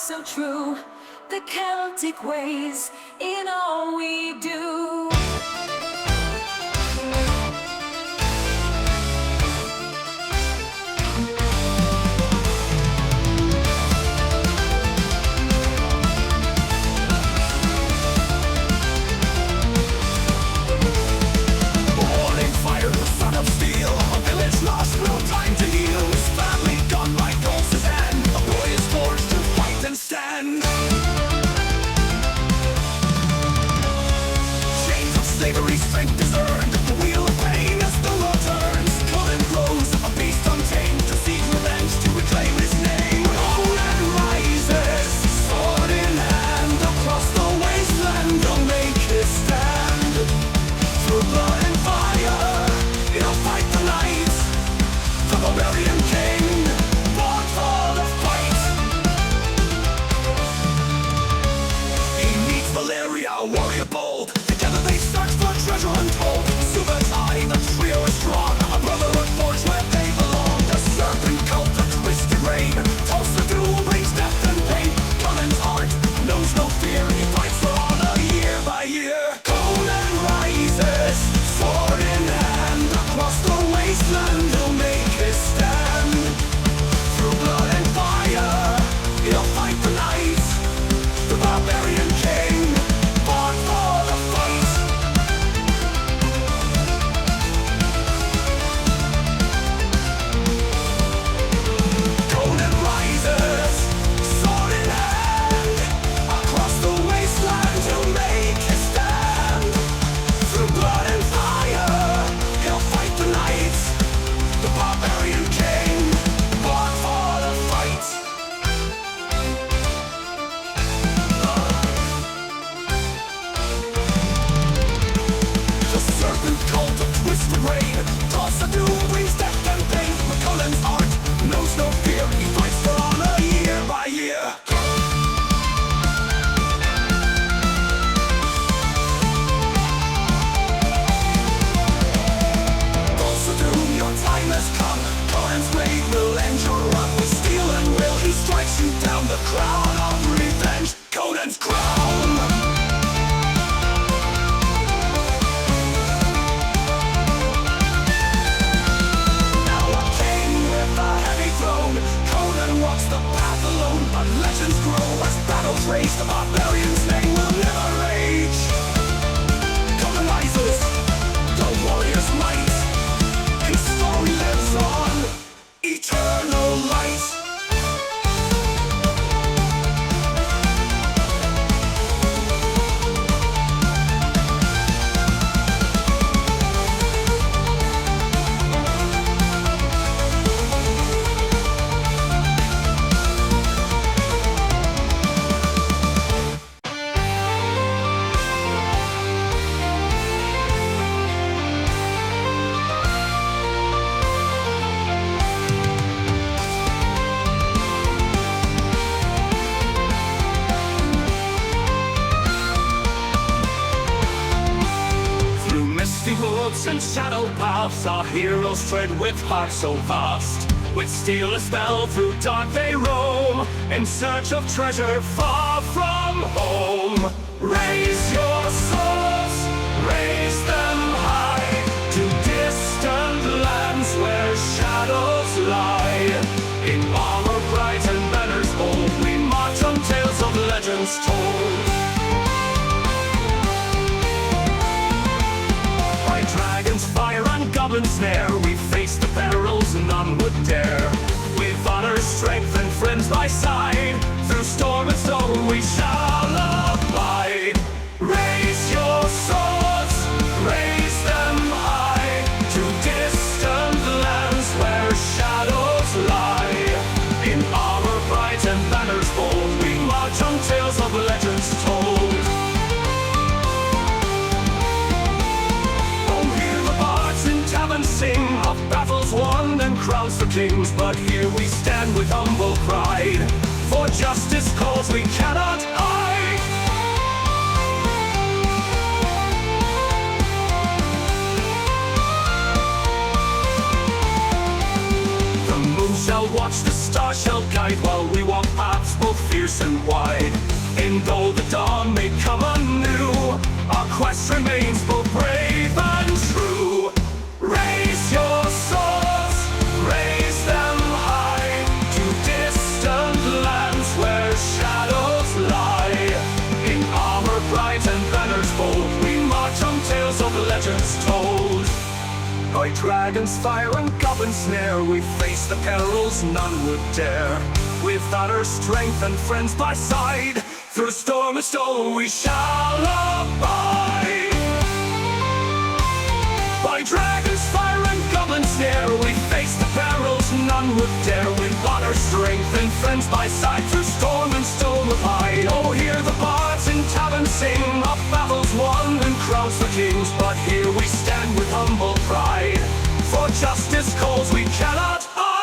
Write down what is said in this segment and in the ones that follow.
so true, the Celtic ways in all we do. Morning fire, the son of steel, a village lost, no time to heal. His family gone like ghosts, and a boy is forced to fight and stand. Chains of slavery, strength is earned. The wheel of pain as the world turns. Cullen grows, a beast untamed, to seek revenge, to reclaim his name. Conan rises, sword in hand, across the wasteland, he'll make his stand. Through blood and fire, he'll fight the night. The barbarian king, born for the fight. He meets Valeria, a warrior bold. Together they search for treasure untold. Suba's eye, the trio is strong. A brotherhood forged where they belong. The serpent cult, the twisted reign. Tulsa duel brings death and pain. Conan's heart knows no fear. He fights for honor year by year. Conan rises, sword in hand, across the wasteland he'll make his stand. Through blood and fire, he'll fight the night. The barbarian king, born for the fight. Conan rises, sword in hand, across the wasteland he'll make his stand. Through blood and fire, he'll fight the night. The barbarian king, born for the fight. The serpent cult of twisted reign. Toss a duel brings death and pain. McCullen's heart knows no fear. He fights for honor year by year. Also doom, your time has come. Cohen's blade will end your run. With steel and will, he strikes you down. The crown of revenge, Conan's crown. Now a king with a heavy throne, Conan walks the path alone. But legends grow as battles rage. The barbarian's name will never age. Conan rises, the warrior's might. His story lives on, eternal light. Through misty woods and shadow paths, our heroes tread with hearts so vast. With steel a spell, through dark they roam, in search of treasure far from home. Raise your swords, raise them high, to distant lands where shadows lie. In armor bright and banners bold, we march on tales of legends told. By dragons, fire, and goblins snare, we face the perils none would dare. With honor, strength, and friends by side, through storm and stone we shall abide. Raise your swords, raise them high, to distant lands where shadows lie. In armor bright and banners bold, we march on tales of legends told. And sing of battles won and crowns for kings. But here we stand with humble pride, for justice calls we cannot hide. The moon shall watch, the stars shall guide, while we walk paths both fierce fierce and wide. And though the dawn may come anew, our quest remains both brave and true. Raise your swords, raise them high, to distant lands where shadows lie. In armor bright and banners bold, we march on tales of legends told. By dragon's fire and goblin snare, we face the perils none would dare. With honor, strength, and friends by side, through storm and storm we shall abide. By dragon's fire and goblin snare, we face the perils none would dare. With honor, strength, and friends by side, through storm and storm abide. Oh, hear the bards in taverns sing of battles won and crowns for kings. But here we stand with humble pride, for justice calls we cannot hide.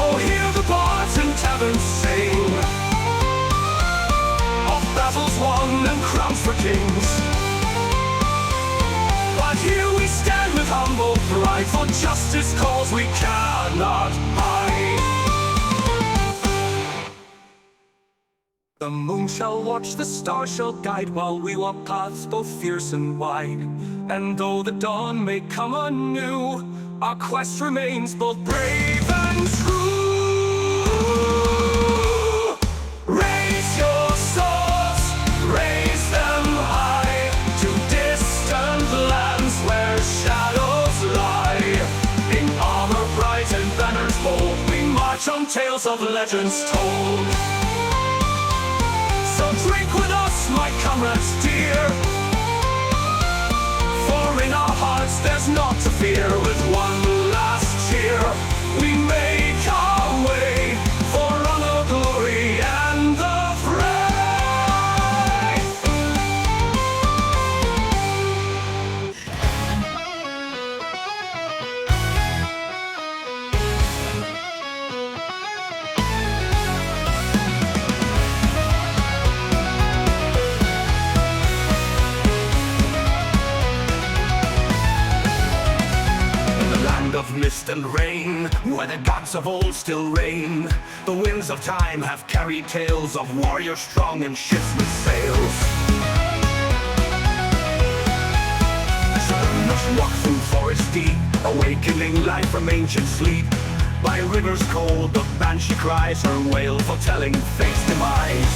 Oh, hear the bards in taverns sing of battles won and crowns for kings. But here we stand with humble pride, for justice calls we cannot hide. The moon shall watch, the stars shall guide, while we walk paths both fierce and wide. And though the dawn may come anew, our quest remains both brave and true. Raise your swords, raise them high, to distant lands where shadows lie. In armor bright and banners bold, we march on tales of legends told. So drink with us, my comrades dear, for in our hearts there's naught to fear. With one last cheer, we make our way for honor, glory, and the fray. Of mist and rain, where the gods of old still reign, the winds of time have carried tales of warriors strong and ships with sails. Southerners walk through forests deep, awakening life from ancient sleep. By rivers cold, the banshee cries her wail, foretelling fate's demise.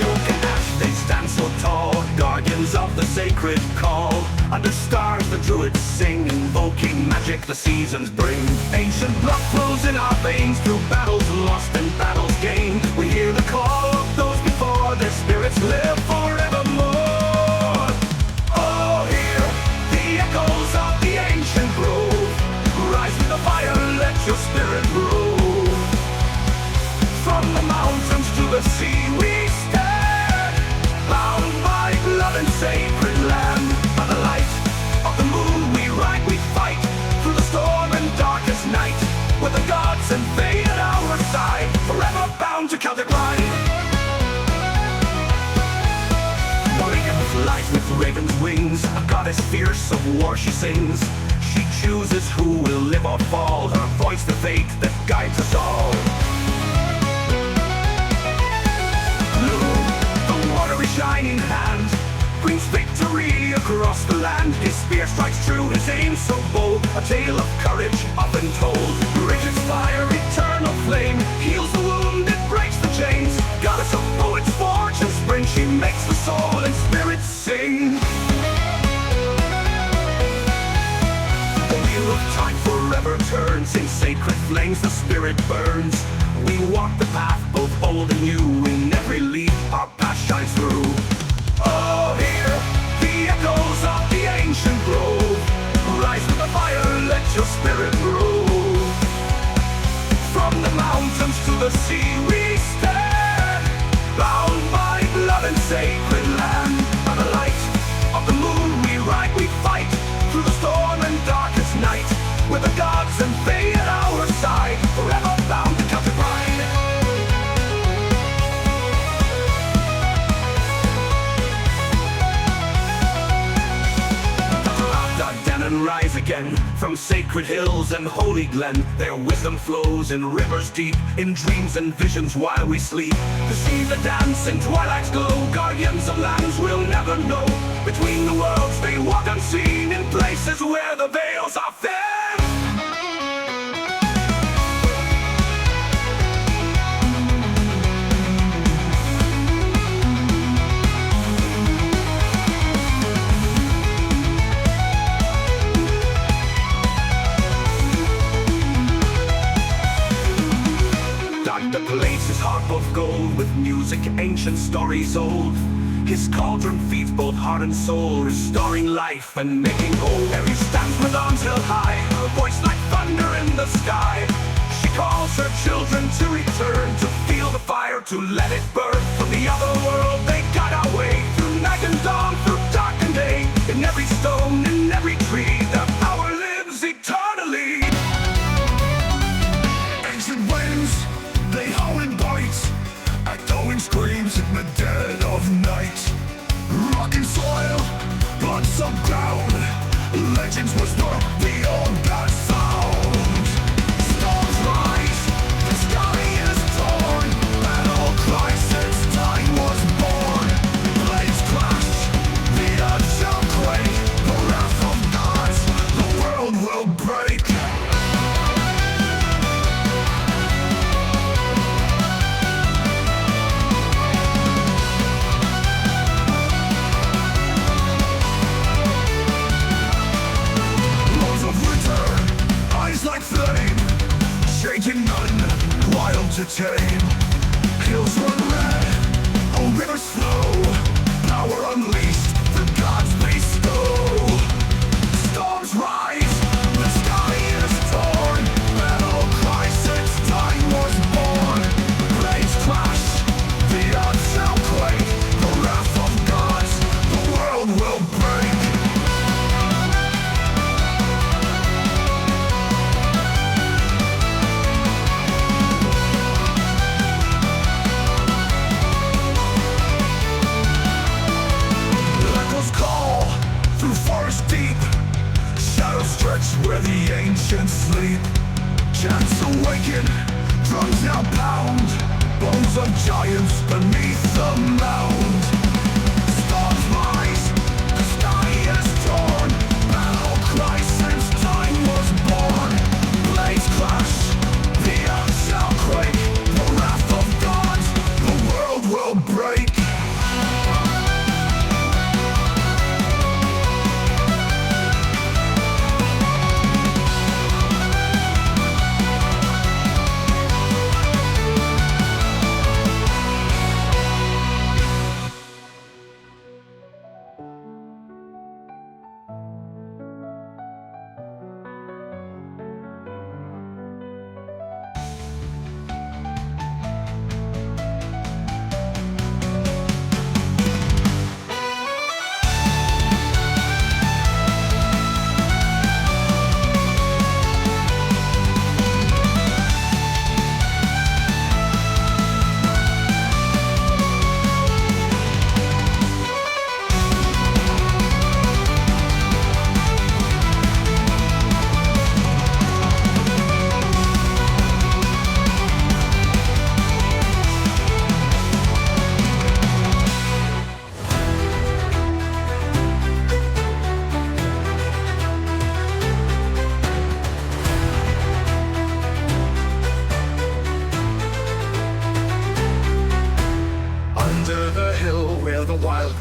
Oak and ash, they stand so tall, guardians of the sacred call. Under stars the druids sing, invoking magic the seasons bring. Ancient blood flows in our veins, through battles lost and battles gained. We hear the call of those before, their spirits live forevermore. Oh, hear the echoes of the ancient grove. Rise with the fire, let your spirit move. From the mountains to the sea we stand, bound by blood and sacred land. By the light of the moon we ride, we fight, through the storm and darkest night. With the gods and fate at our side, forever bound to Celtic pride. Morning in flight with raven's wings, a goddess fierce of war she sings. She chooses who will live or fall, her voice the fate that guides us all. The shining hand brings victory across the land. His spear strikes true, his aim so bold, a tale of courage often told. Rigid fire, eternal flame, heals the wound, it breaks the chains. Goddess of poets, forge and spring, she makes the soul and spirit sing. The wheel of time forever turns, in sacred flames the spirit burns. We walk the path both old and new, in every leap our path shines through. Oh, hear the echoes of the ancient grove. Rise with the fire, let your spirit move. From the mountains to the sea we stand, bound by blood and sacred land. By the light of the moon we ride, we fight, through the storm and darkest night. With the gods and fate at our side, forever bound to Celtic pride. And rise again from From sacred hills and holy glen, their wisdom flows in rivers deep, in dreams and visions while we sleep. To see the dance in twilight's glow, guardians of lands we'll never know. Between the worlds they walk unseen, in places where the veils are thin. The place is harp of gold, with music ancient stories old. His cauldron feeds both heart and soul, restoring life and making whole. There he stands with arms held high, a voice like thunder in the sky. She calls her children to return, to feel the fire, to let it burn. From the other world they guide our way, through night and dawn, through dark and day. In every stone, in every tree, their power lives eternally. Ancient winds, they howl and bite, echoing screams in the dead of night. Rocking soil, blood some ground, legends whisper beyond that sound. Storms rise, the sky is torn, battle cries since time was born. Blades clash, the earth shall quake, the wrath of gods, the world will break. Like flame, shaking none, wild to tame. Hills run red, oh rivers flow, power unleashed, the gods bestow. Storms rise, the sky is torn, battle cries since time was born. Blades clash, the earth shall quake, the wrath of gods, the world will break. Deep shadows stretch where the ancients sleep. Chants awaken, drums now pound, bones of giants beneath the mound. Stars rise, the sky is torn, battle cries since time was born. Blades clash, the earth shall quake, the wrath of gods, the world will break.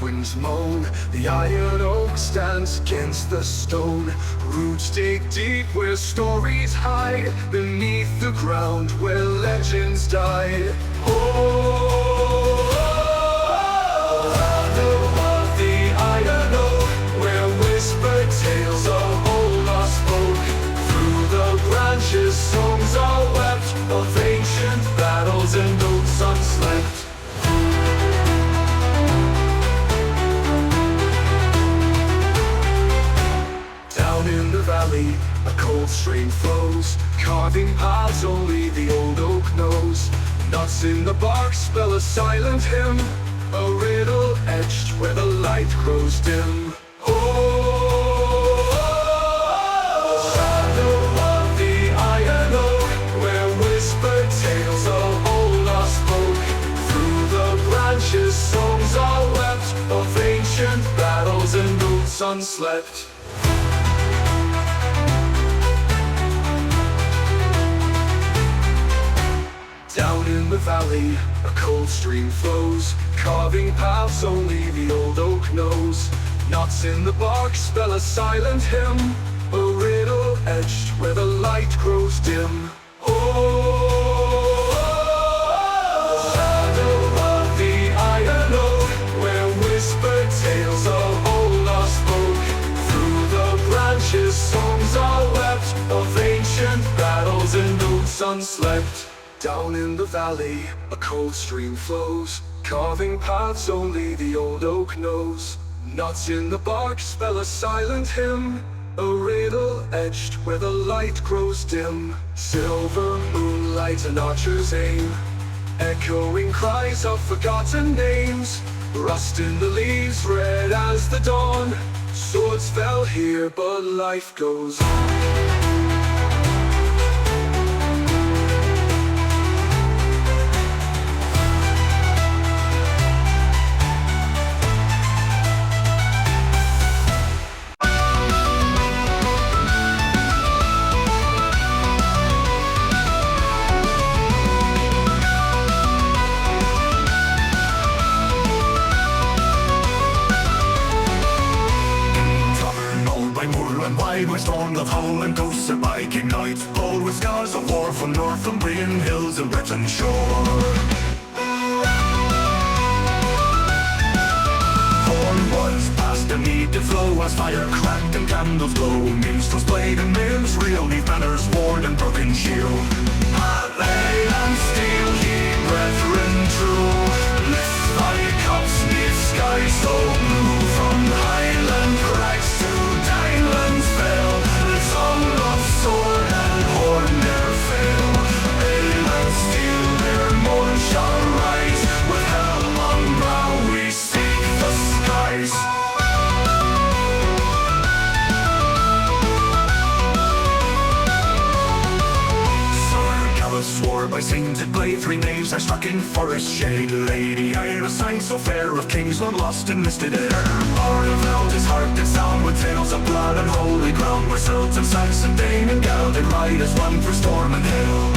Winds moan, the iron oak stands against the stone. Roots dig deep where stories hide, beneath the ground where legends died. Of the iron oak, where whispered tales of old are spoke. Through the branches songs are wept, of ancient battles and oaths unslept. In the valley, a cold stream flows, carving paths only the old oak knows. Knots in the bark spell a silent hymn, a riddle etched where the light grows dim. Oh, sun slept. Down in the valley, a cold stream flows, carving paths only the old oak knows. Knots in the bark spell a silent hymn, a riddle etched where the light grows dim. Oh, the shadow of the iron oak, where whispered tales of old lost folk. Through the branches songs are wept, of ancient battles and oaths unslept. Down in the valley, a cold stream flows, carving paths only the old oak knows. Knots in the bark spell a silent hymn, a riddle etched where the light grows dim. Silver moonlight and archer's aim, echoing cries of forgotten names. Rust in the leaves, red as the dawn. Swords fell here, but life goes on. With storm of howling ghosts and Viking knights, bold with scars of war from Northumbrian hills and Breton shore. Horn was past the need to flow as fire cracked and candles glow. Minstrels played and males reel, leave banners worn and broken shield. Allay and steel, ye brethren true, lift thy cups neath sky so blue. From highland crags to Dylan's fell, the song of sword and horn ne'er fail. Ale and steel their morn shall rise, with helm on brow we seek the skies. Swore by sainted blade, three knaves are struck in forest shade. Lady Ira, sign so fair of kings long lost and listed air. Arnveld his heart did sound with tales of blood and holy ground, where Sultan, Saxon, Dane and Gael did ride as one through storm and hill.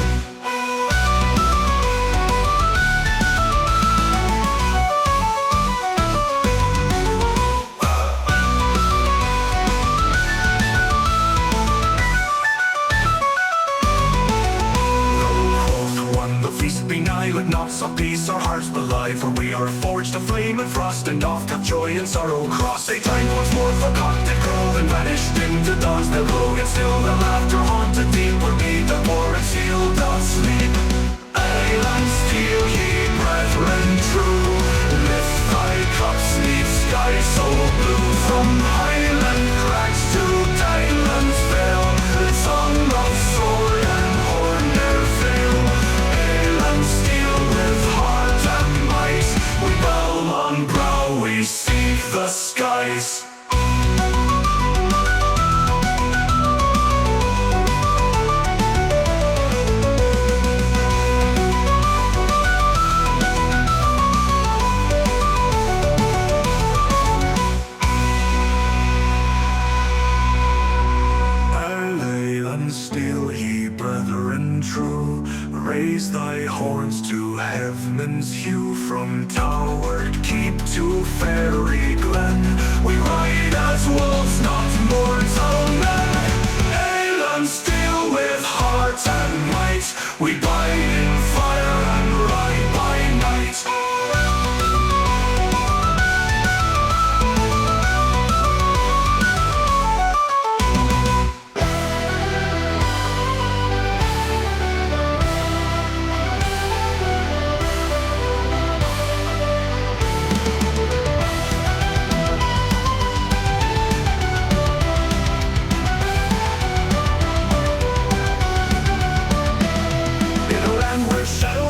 Let knots of peace our hearts belie, for we are forged of flame and frost, and oft have joy and sorrow cross. A time once more forgot did grow and vanished into dawns that glow, and still the laughter haunted deep where we the war and seal doth sleep. Ale and steel, ye brethren true, lift thy cups neath sky so blue. From highland crags to Dylan's fell, the song of sword and horn ne'er fail. Ale and steel with heart and might, we bow on brow, we seek the skies. Raise thy horns to heaven's hue, from towered keep to fairy glen. We ride as wolves, not mortal men. Ale and steel with heart and might, we bide in fire and ride by night. Shadow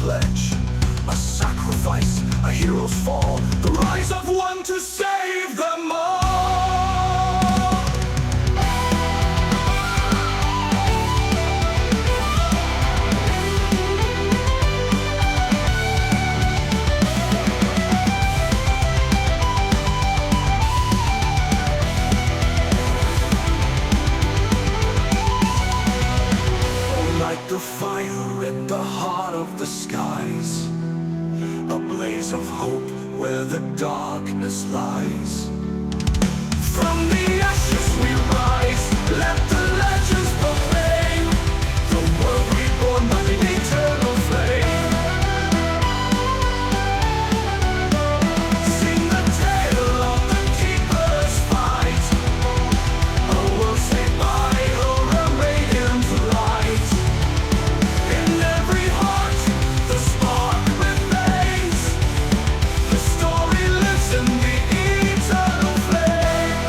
pledge, a sacrifice, a hero's fall, the rise of one to save them all. Like the fire in the heart of the skies, a blaze of hope where the darkness lies. From the ashes we rise, let the legends proclaim the world reborn by the eternal flame. Sing the tale of the keeper's fight, a world saved by a radiant light. In every heart, the spark remains. The story lives in the eternal flame.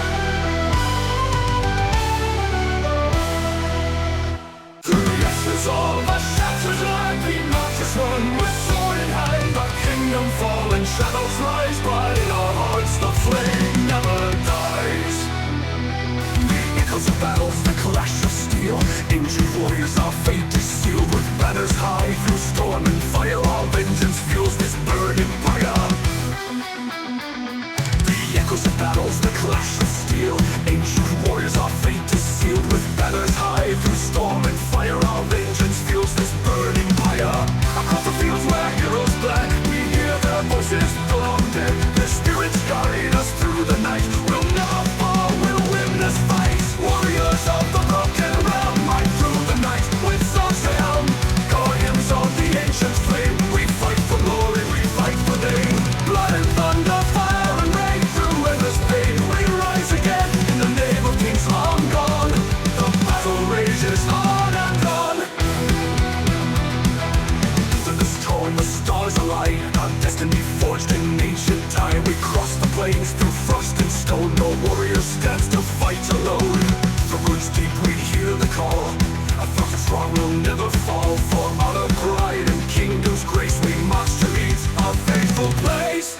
Through the ashes of a shattered life, we march as one with sword in hand. The kingdom fall and shadows rise, but in our hearts the flame never dies. The echoes of battles, the clash of steel, ancient warriors, our fate is sealed. With banners high through storm and fire, our vengeance fuels this burning fire. The echoes of battles, the clash of steel, ancient warriors, our fate is sealed. With banners high through storm and fire, our vengeance fuels this burning fire. Across the fields where heroes bled, we hear their voices the long dead. Their spirits guide us through the night. We'll never fall, we'll win this fight. Warriors of the broken realm, might through the night with songs to helm. Guardians of the ancient flame, we fight for glory, we fight for name. Blood and thunder, fire and rain, through endless pain we rise again. In the name of kings long gone, the battle rages on and on. The storm, the stars align, our destiny forged in ancient time. We cross the plains through frost and stone, no warrior stands to fight alone. The roots deep we hear the call, a thought strong will never fall. For honor, pride and kingdom's grace, we march to meet our faithful place.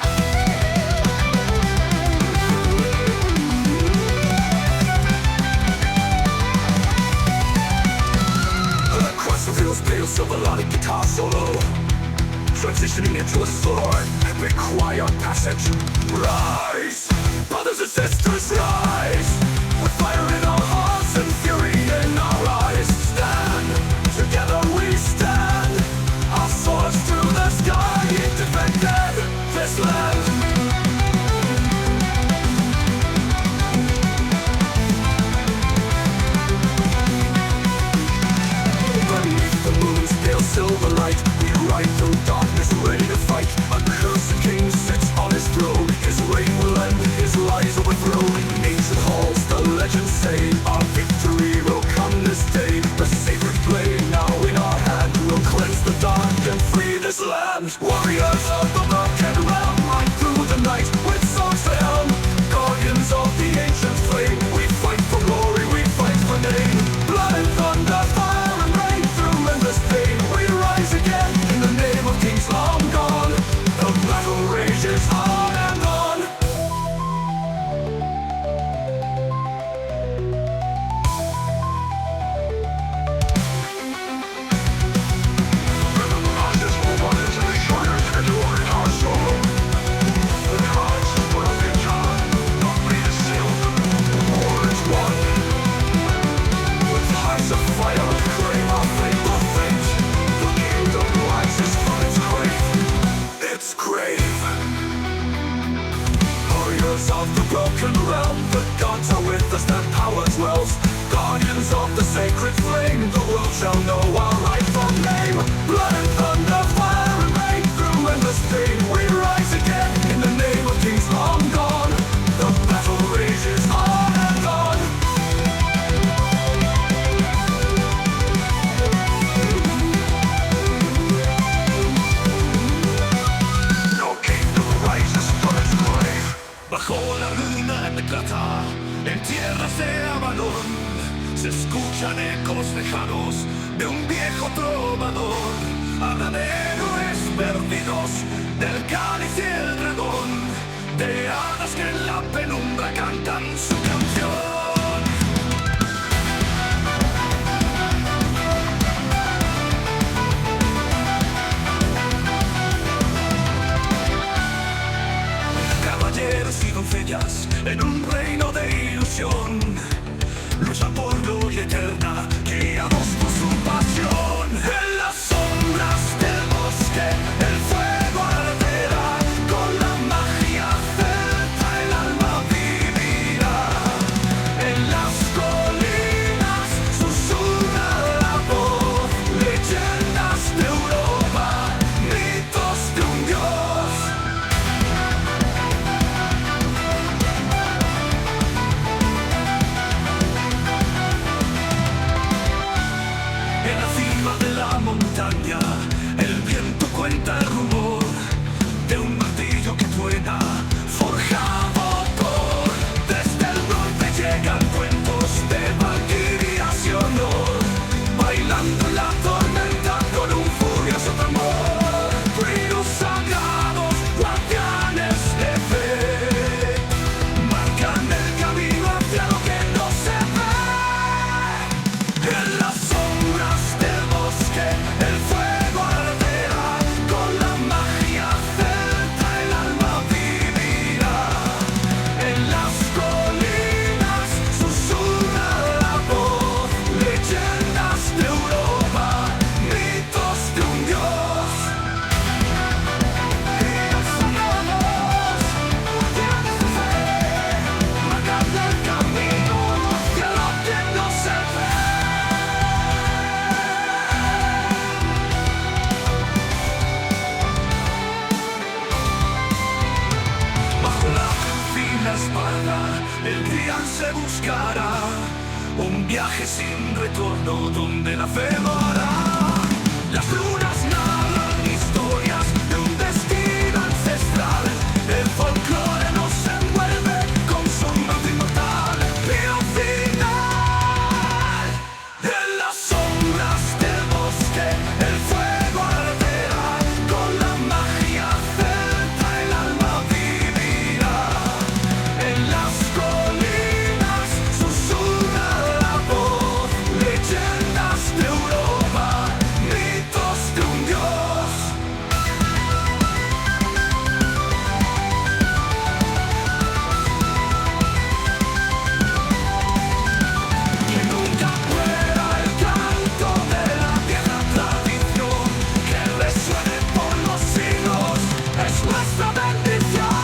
Across the fields, pale silver light guitar solo, transitioning into a sword, and we cry our passage. Rise, brothers and sisters, rise. With fire in our hearts and fury in our eyes, stand, together we stand. Our swords to the sky, defended this land. Beneath the moon's pale silver light, we ride through darkness, ready to fight. A cursed king sits on his throne, his reign will end, his lies overthrown. In ancient halls, the legends say, our victory will come this day. The sacred blade now in our hand, will cleanse the dark and free this land. Warriors of the broken realm, ride through the night with swords to helm. Guardians of the ancient flame, we fight for glory, we fight for name. Blood and thunder, fire and rain, through endless pain we rise again. In the name of kings long gone, the battle rages on and on. Of the broken realm, the gods are with us, their power dwells. Guardians of the sacred flame, the world shall know our rightful name. Blood and thunder, fire and rain, through endless pain we rise again. In the name of kings long gone, the battle rages on and on. No kingdom rises from its grave. Bajo la luna negrata, en tierras de Avalon, se escuchan ecos lejanos de un viejo trovador. Habla de héroes perdidos del cáliz y el dragón, de hadas que en la penumbra cantan su canción. Caballeros y doncellas en un reino de ilusión luchan por gloria eterna, guiados por su pasión. En las sombras del bosque el fuego arderá, con la magia celta el alma vivirá. En las colinas susurra la voz, leyendas de Europa, mitos de un dios. En la cima de la montaña, el viento cuenta el rumor de un martillo que truena, forjado por. Desde el norte llegan cuentos de valquirias y honor, bailando en la tormenta con un furioso tambor. Ríos sagrados, guardianes de fe, marcan el camino hacia lo que no se ve. En las sombras del bosque el fuego arderá, con la magia celta el alma vivirá. En las colinas susurra la voz, leyendas de Europa, mitos de un dios. Ríos sagrados, guardianes de fe, marcando el camino hacia lo que no se ve. Bajo la fina espalda el día se buscará, un viaje sin retorno donde la fe no hará. Las lunas narran historias de un destino ancestral, el folclore nos envuelve con sombras de inmortal. Y al final, en las sombras del bosque el fuego arderá, con la magia celta el alma vivirá. En las colinas susurra la voz, leyendas de Europa, mitos de un dios. Que nunca muera el canto de la vieja tradición, que resuene por los siglos, es nuestra bendición.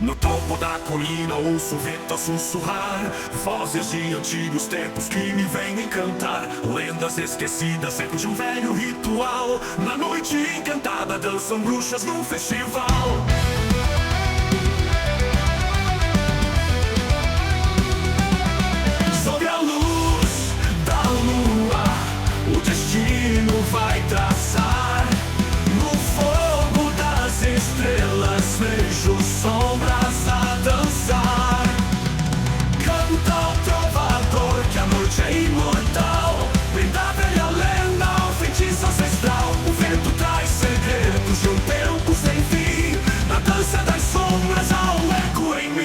No topo da colina ouço o vento a sussurrar, vozes de antigos tempos que me vêm encantar. Lendas esquecidas, eco de um velho ritual. Na noite encantada dançam bruxas num festival. Sob a luz da lua, o destino vai traçar. No fogo das estrelas vejo sombras a dançar. Canta o trovador que a noite é imortal, vem da velha lenda ao feitiço ancestral. O vento traz segredos de um tempo sem fim, na dança das sombras há um eco em mim.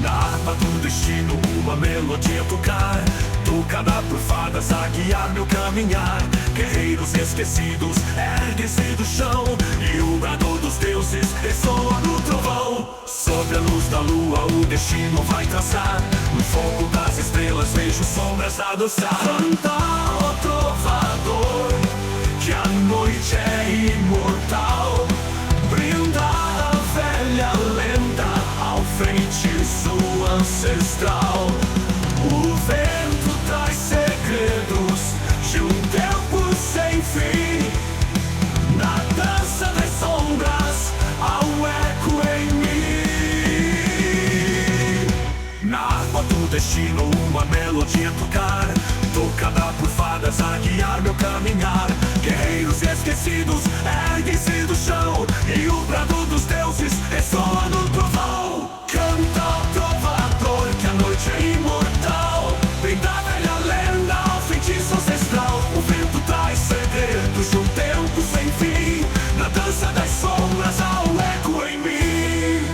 Na harpa do destino uma melodia tocar, tocada por fadas a guiar meu caminhar. Guerreiros esquecidos erguem-se do chão, e o brado dos deuses ressoa no trovão. Sob a luz da lua o destino vai traçar, no fogo das estrelas vejo sombras a dançar. Canta, ó trovador, que a noite é imortal, brinda a velha lenda ao feitiço ancestral. O vento traz segredos de um tempo sem fim. Na dança das sombras há um eco em mim. Na água do destino uma melodia tocar, tocada por fadas a guiar meu caminhar. Guerreiros esquecidos erguem-se do chão, e o brado dos deuses ressoa no trovão. Canta o trovador que a noite é imortal, vem da velha lenda ao feitiço ancestral. O vento traz segredos de um tempo sem fim. Na dança das sombras há um eco em mim.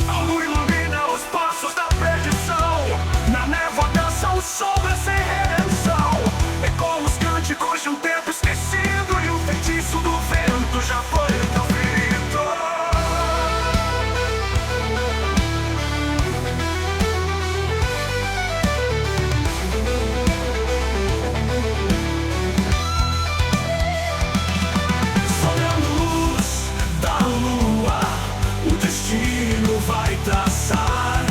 A lua ilumina os passos da perdição. Na névoa dançam sombras sem redenção. Ecoam os cânticos de um tempo esquecido, e o feitiço do vento já foi tão ferido. Sob a luz da lua o destino vai traçar.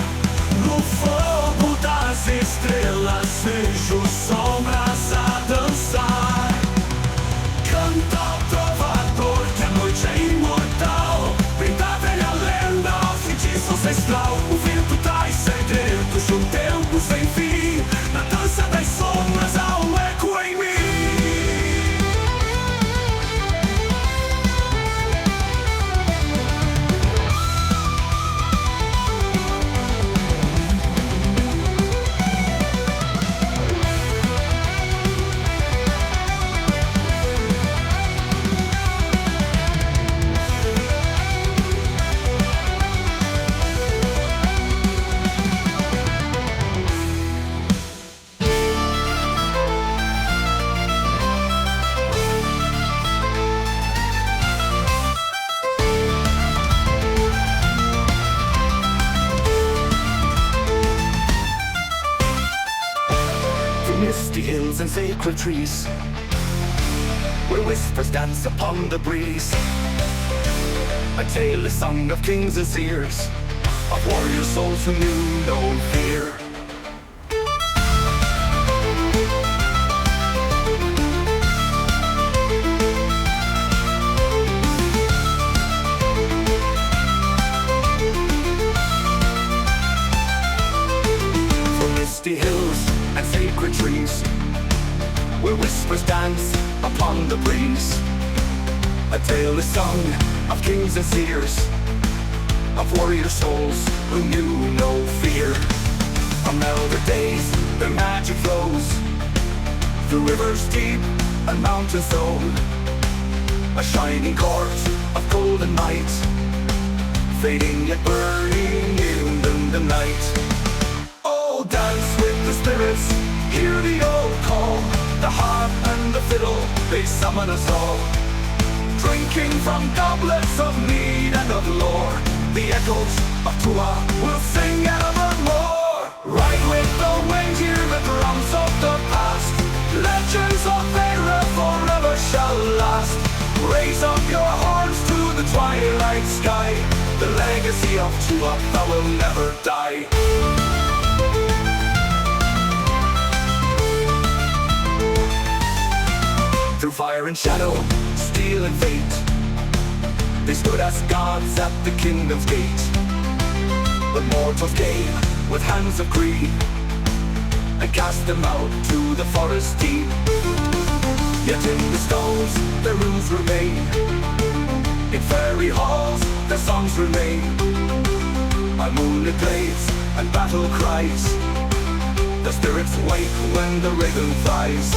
No fogo das estrelas vejo sombras a dançar. Canta o trovador que a noite é imortal, vem da velha lenda ao feitiço ancestral. O vento traz segredos de um tempo sem fim. Na dança das sombras há um eco em mim. Misty hills and sacred trees, where whispers dance upon the breeze. A tale is sung of kings and seers, of warrior souls who knew no fear. From misty hills and sacred trees, where whispers dance upon the breeze. A tale is sung of kings and seers, of warrior souls who knew no fear. From elder days their magic flows, through rivers deep and mountains old. A shining court of golden light, fading yet burning in the night. Oh, dance with the spirits, hear the old call. The harp and the fiddle, they summon us all. Drinking from goblets of mead and of lore, the echoes of Tua will sing evermore. Ride with the wind, hear the drums of the past. Legends of Era forever shall last. Raise up your horns to the twilight sky. The legacy of Tua that will never die. Through fire and shadow, steel and fate, they stood as gods at the kingdom's gate. But mortals came with hands of greed, and cast them out to the forest deep. Yet in the stones their runes remain, in fairy halls their songs remain. By moonlit glades and battle cries, the spirits wake when the rhythm flies.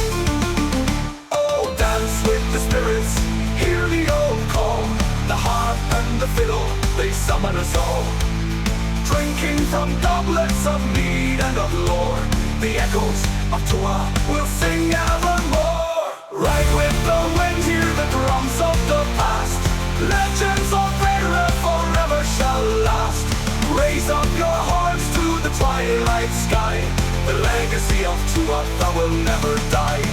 Dance with the spirits, hear the old call. The harp and the fiddle, they summon us all. Drinking from goblets of mead and of lore, the echoes of Tua will sing evermore. Ride with the wind, hear the drums of the past. Legends of Era forever shall last. Raise up your horns to the twilight sky. The legacy of Tua that will never die.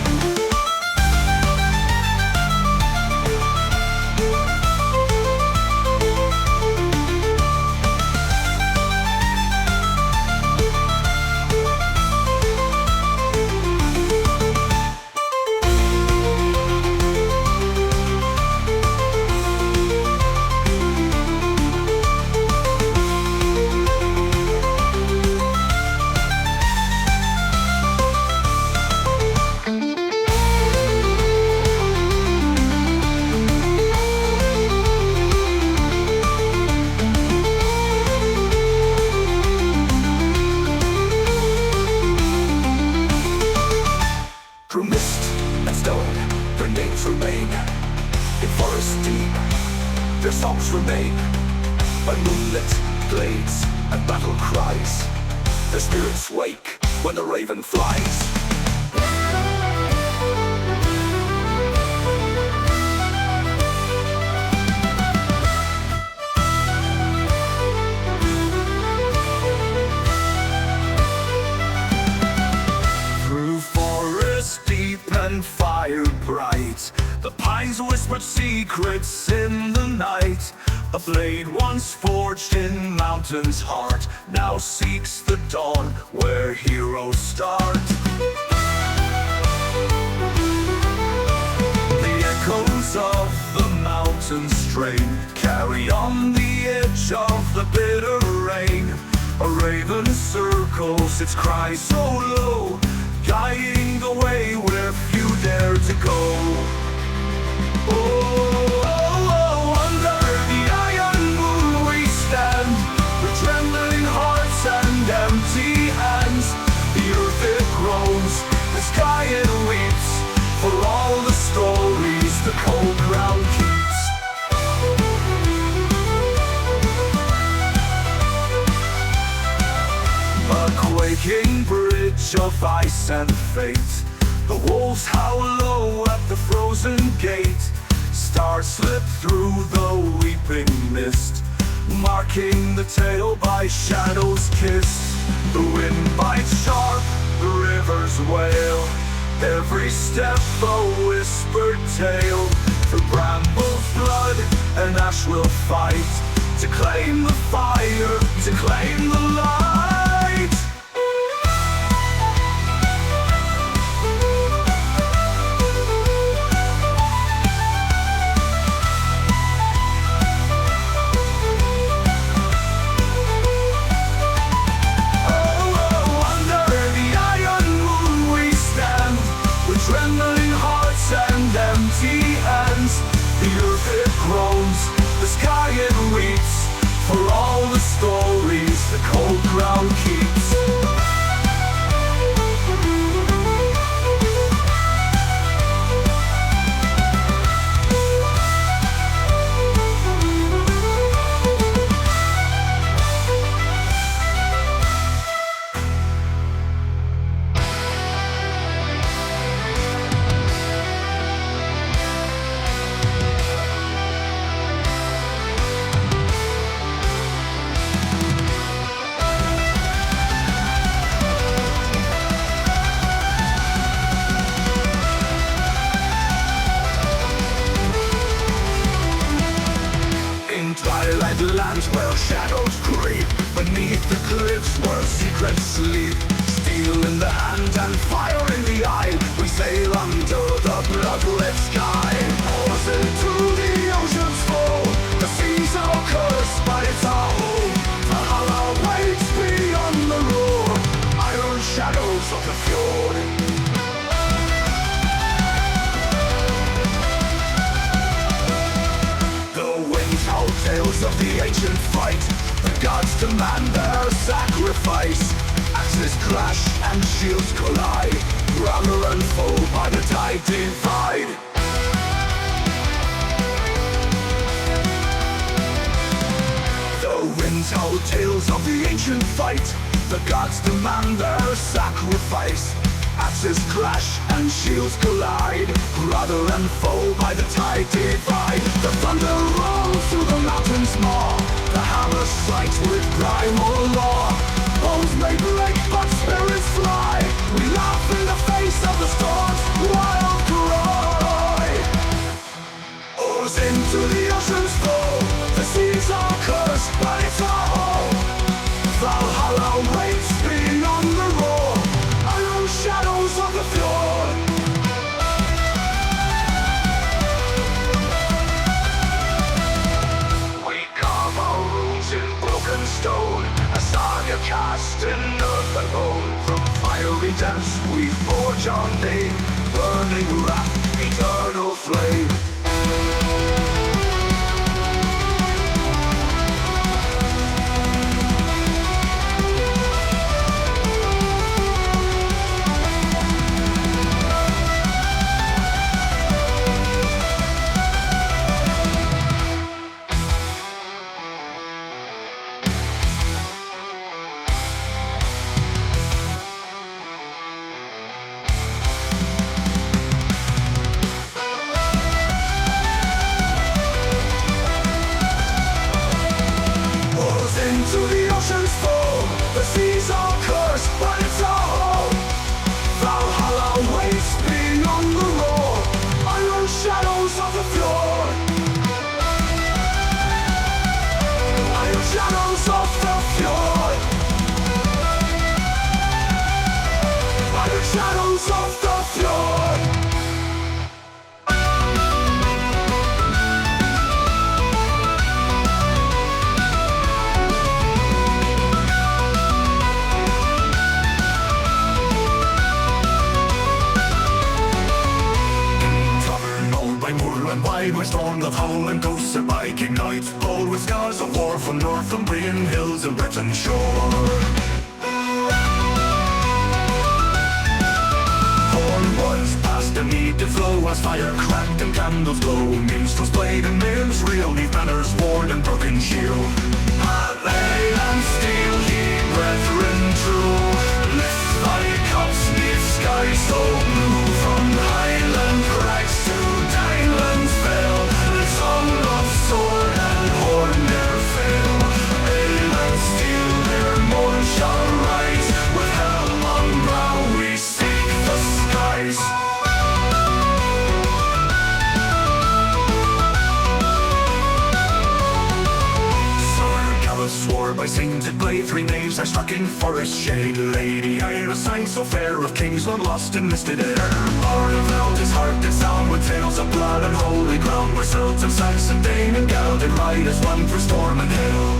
forest deep, their songs remain by moonlit glades and battle cries. Their spirits wake when the raven flies. And fire bright, the pines whispered secrets in the night. A blade once forged in mountain's heart now seeks the dawn where heroes start. The echoes of the mountain strain carry on the edge of the bitter rain. A raven circles its cry so low, guiding the way where few dare to go. Oh, under the iron moon we stand, with trembling hearts and empty hands. The earth it groans, the sky it weeps, for all the stories the cold ground keeps. A quaking bridge of ice and fate, the wolves howl low at the frozen gate. Stars slip through the weeping mist, marking the tale by shadows kissed. The wind bites sharp, the rivers wail, every step a whispered tale. For bramble's blood and ash will fight, to claim the fire, to claim the light. Trembling hearts and empty hands, the earth it groans, the sky it weeps, for all the stories the cold ground keeps. Twilight lands where shadows creep, beneath the cliffs where secrets sleep. Steel in the hand and fire in the eye, we sail under the bloodlit sky. Oars into the ocean's flow, the seas are cursed, but it's our home. Valhalla waits beyond the roar, iron shadows of the fjord. Tales of the ancient fight, the gods demand their sacrifice. Axes clash and shields collide, brother and foe by the tide divide. The winds tell tales of the ancient fight, the gods demand their sacrifice. Axes clash and shields collide, brother and foe by the tide divide. The thunder rolls through the mountains maw, the hammer strikes with primal law. Bones may break but spirits fly, we laugh in the face of the storm's wild cry. Oars into the ocean's flow, the seas are cursed but it's our home. Valhalla waits beyond the roar, shadows of the fjord. We carve our runes in broken stone, a saga cast in earth and bone. From fiery depths we forge our name, burning wrath, eternal flame. and ghosts of Viking knights, bold with scars of war from Northumbrian hills and Breton shore. Horn was past the need to flow as fire cracked and candles glow. Minstrels played and mills reel, neath banners worn and broken shield. Alley and steel, ye brethren true, lift thy cups neath sky so blue. From highland crags to Dylan's vale, the song of sword and horn ne'er fail. Ale and steel their morn shall rise, with helm on brow we seek the skies. Swore by sainted blade, three knaves I struck in forest shade. Lady Ira sang so fair, of kings long lost and listed air. Arnaveld his heart did sound with tales of blood and holy ground, where Celts and Saxon, Dane and Gael did ride as one through storm and hill.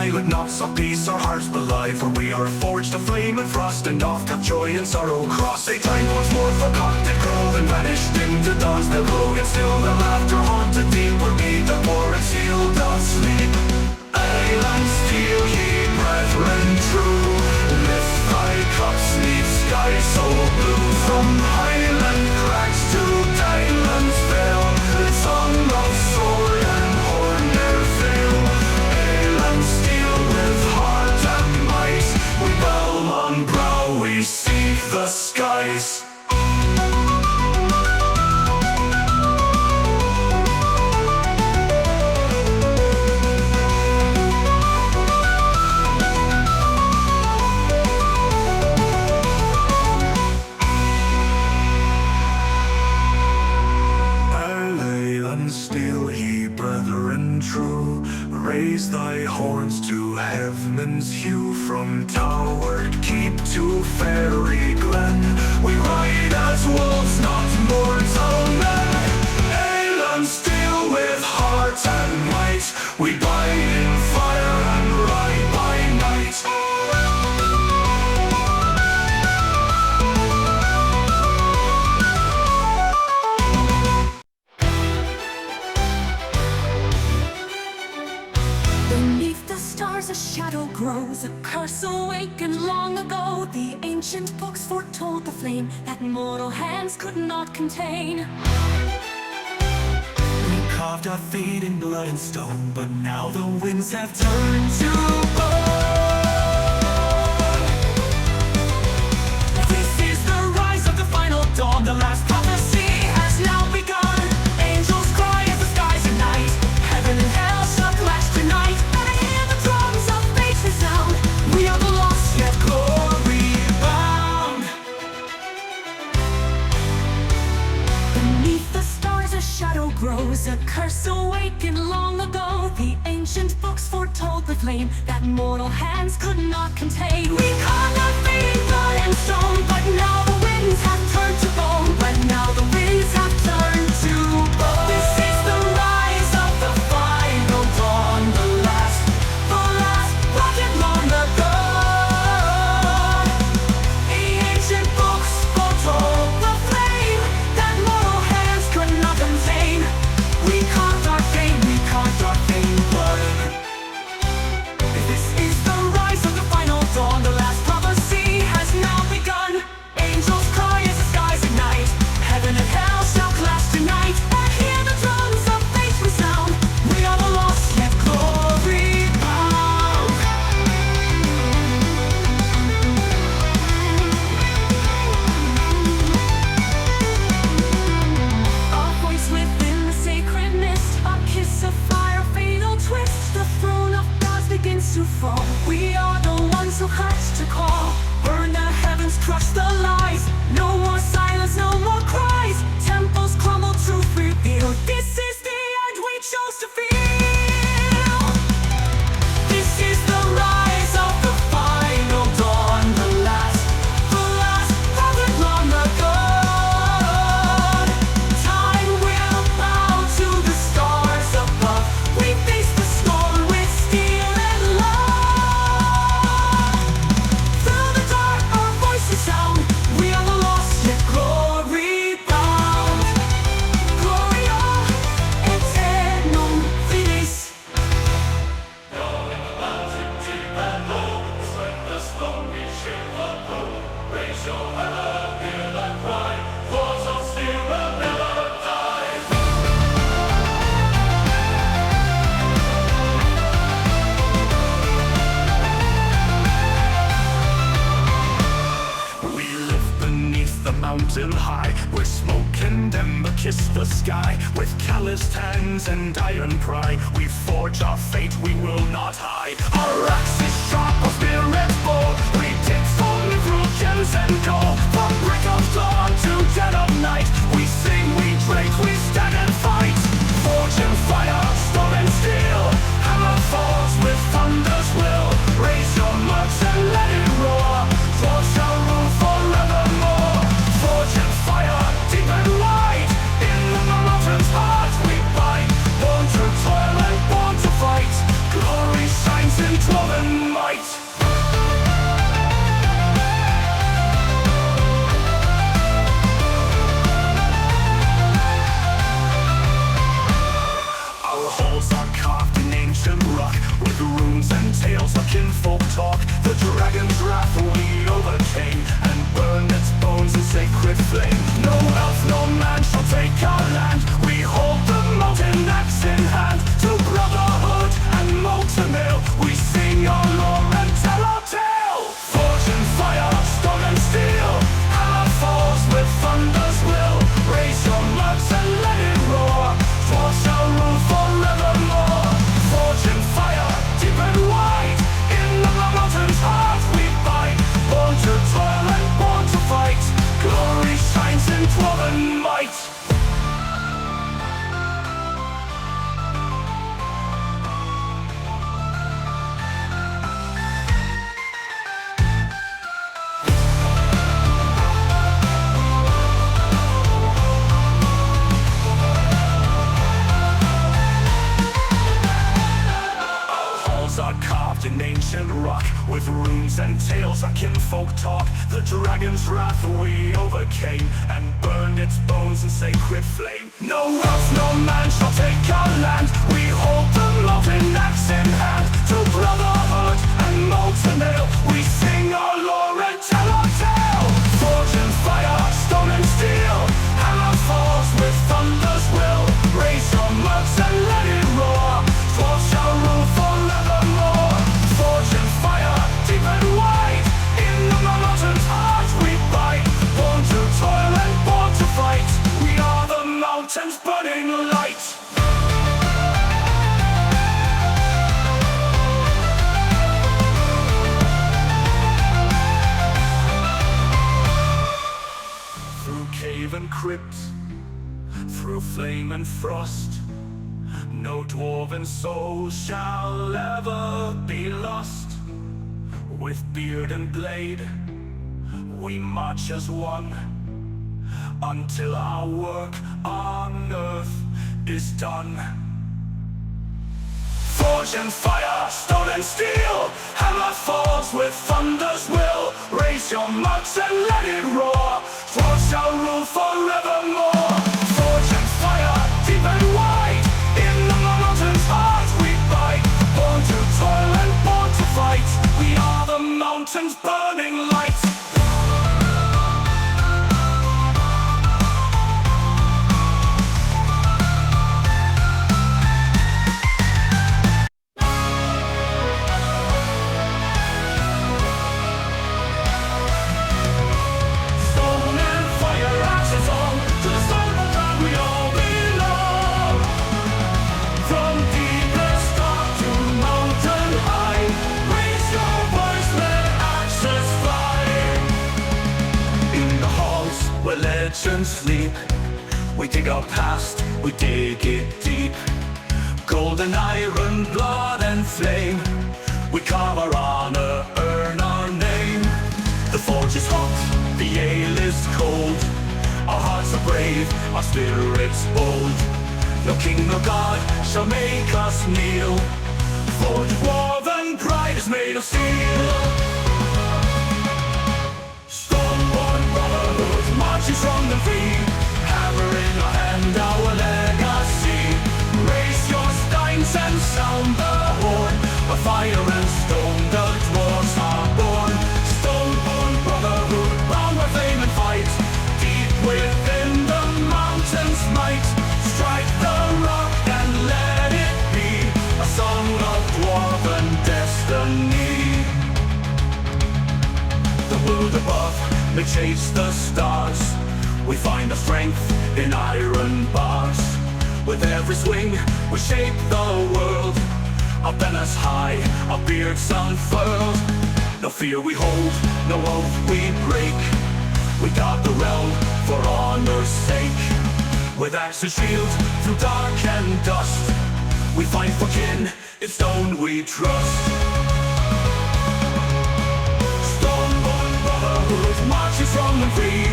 Let knots of peace our hearts belie, for we are forged of flame and frost, and oft have joy and sorrow cross. A time once more forgot did grow and vanished into dawns that glow, and still the laughter haunted deep where we the war and seal doth sleep. Ale and steel, ye brethren true, lift thy cups neath sky so blue. From highland crags to Dylan's vale, the song of sword and horn ne'er fail. Ale and steel with heart and might, we helm on brow we seek the skies. Still, ye brethren true, raise thy horns to heaven's hue. From towered keep to fairy glen, we ride as wolves, not mortal men. Ale and steel with heart and might, we bide in fire and ride by night. Beneath the stars a shadow grows, a curse awakened long ago. The ancient books foretold the flame that mortal hands could not contain. We carved our fate in blood and stone, but now the winds have turned to bone. This is the rise of the final dawn, the last prophecy has now begun. Angels cry as the skies ignite, heaven and hell shall clash tonight. And I hear the drums of fate resound, we are the lost yet glory bound. Beneath the stars a shadow grows, a curse awakened long ago. The ancient books foretold the flame that mortal hands could not contain. We carved our fate in blood and stone, but now the winds have turned to bone. But now the winds have turned to bone. This is the rise of the final dawn, the last prophet long ago. The ancient books foretold the flame that mortal hands could not contain. We carved our fame, blood. This is the rise of the final dawn, the last prophecy has now begun. Angels cry as the skies ignite, heaven and hell shall clash tonight. And hear the drums of fate resound, we are the lost yet glory bound. A voice within the sacred mist, a kiss of fire, fatal twist. The throne of gods begins to fall. We are the ones who had to call. Burn the heavens, crush the lies. No more silence, no more cries. Temples crumble, truth revealed. This is the end we chose to feel. This is the rise of the final dawn, the last prophet long ago. Time will kiss the sky with calloused hands and iron pride. We forge our fate, we will not hide. Our axe is sharp, our spirit bold. We dig falling through gems and gold. From break of dawn to dead of night, we sing, we drink, we stand and fight. Forge and fire, stone and steel. Hammer falls with thunder's will. Raise your mugs and let it roar. Forge shall rule forevermore. Forge and fire, deep and wide. In the mountain's heart we bide. Born to toil and born to fight. Glory shines in dwarven might. Our halls are carved in ancient rock, with runes and tales of kinfolk talk. The dragon's wrath we overcame, and burned its bones in sacred flame. No elf, no man shall take our land. We hold the mountain axe in hand. To brotherhood and molten ale, we sing our lore and tell our tale. Forge and fire, stone and steel. Hammer falls with thunder's will. Raise your mugs and let it roar. Forge shall rule forevermore. Forge and fire, deep and wide. In the mountain's heart we bide. Born to toil and born to fight. Glory shines in dwarven might. Are carved in ancient rock, with runes and tales our kinfolk talk. The dragon's wrath we overcame, and burned its bones in sacred flame. No elf, no man shall take our land. We hold the mountain axe in hand. To brotherhood and molten ale, we sing our lore and tell our tale. Forge and fire, stone and steel. Hammer falls with thunder's will. Raise your mugs and let it roar. Forge shall rule forevermore. Forge and fire, deep and wide. In the mountain's heart we bide. Born to toil and born to fight. We are the mountain's burning light. Through cave and crypt, through flame and frost, no dwarven soul shall ever be lost. With beard and blade, we march as one, until our work on earth is done. Forge and fire, stone and steel. Hammer falls with thunder's will. Raise your mugs and let it roar. Forge shall rule forevermore. Forge and fire, deep and wide. In the mountain's heart we bide. Born to toil and born to fight. We are the mountain's burning light. Stone and fire axes on, to the stone of God we all belong. From deepest dark to mountain high, raise your voice, let axes fly. In the halls where legends sleep, we dig our past, we dig it deep. Gold and iron, blood and flame, we carve our honor, earn our name. The forge is hot, the ale is cold. Our hearts are brave, our spirits bold. No king, no god shall make us kneel. For dwarven pride is made of steel. Stone-born brotherhood marching strong and free. Hammer in our hand, our legacy. Raise your steins and sound the horn. By fire and stone the dwarves are born. Stone-born brotherhood, bound by flame and fight. Deep within the mountain's might. Strike the rock and let it be a song of dwarven destiny. The world above may chase the stars. We find the strength in iron bars. With every swing, we shape the world. Our banners high, our beards unfurled. No fear we hold, no oath we break. We guard the realm for honor's sake. With axe and shield, through dark and dust, we fight for kin, in stone we trust. Stoneborn brotherhood, marching strong and free,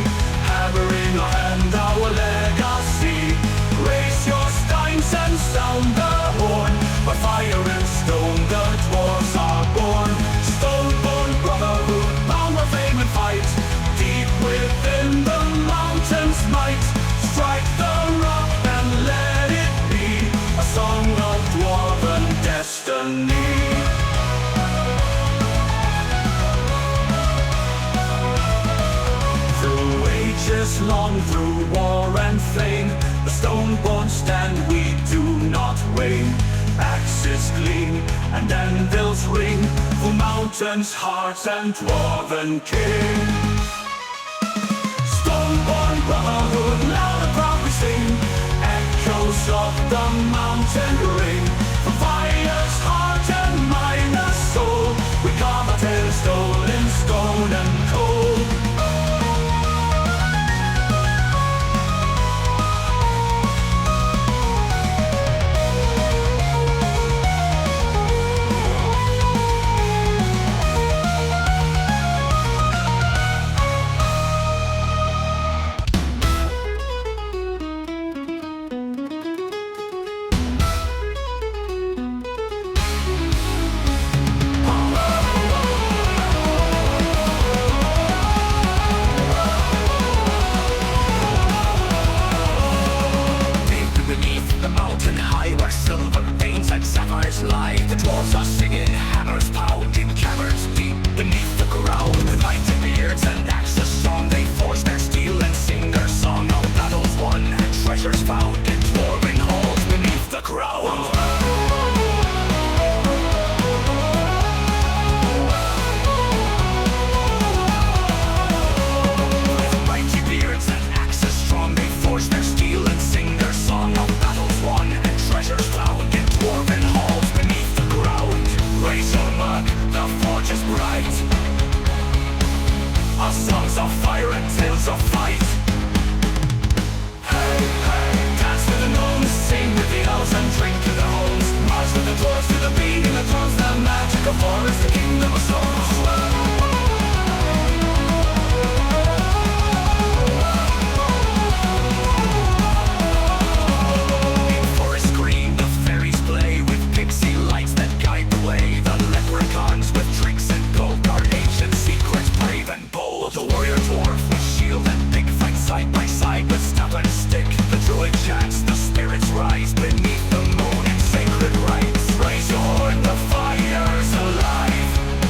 hammer in our hand, our legacy. Raise your steins and sound the horn. By fire and stone the dwarves are born. Stoneborn brotherhood, bound for fame and fight. Deep within the mountain's might, strike the rock and let it be a song of dwarven destiny. Through ages long, through war and flame, the Stoneborn stand, we do not wane. Axes gleam and anvils ring, for mountains, hearts and dwarven king. Stoneborn brotherhood, loud and proud we sing, echoes of the mountain ring. From fire's heart and miner's soul, we carve our tales stolen, stone and coal. Lie. The dwarves are singing, hammers pounding, caverns deep beneath the ground. With lighted beards and axes strong, they forge their steel and sing their song of battles won and treasures found in dwarven halls beneath the ground. With mighty beards and axes strong, they forge their steel and sing their song of battles won and treasures found in dwarven halls. Raise your mug, the forge is bright. Our songs of fire and tales of fight. Hey, hey, dance with the gnomes, sing with the elves and drink to their homes. March with the dwarves to the beating of drums. The magic of war is the kingdom of souls. Chants, the spirits rise beneath the moon in sacred rites. Raise your horn, the fire's alive.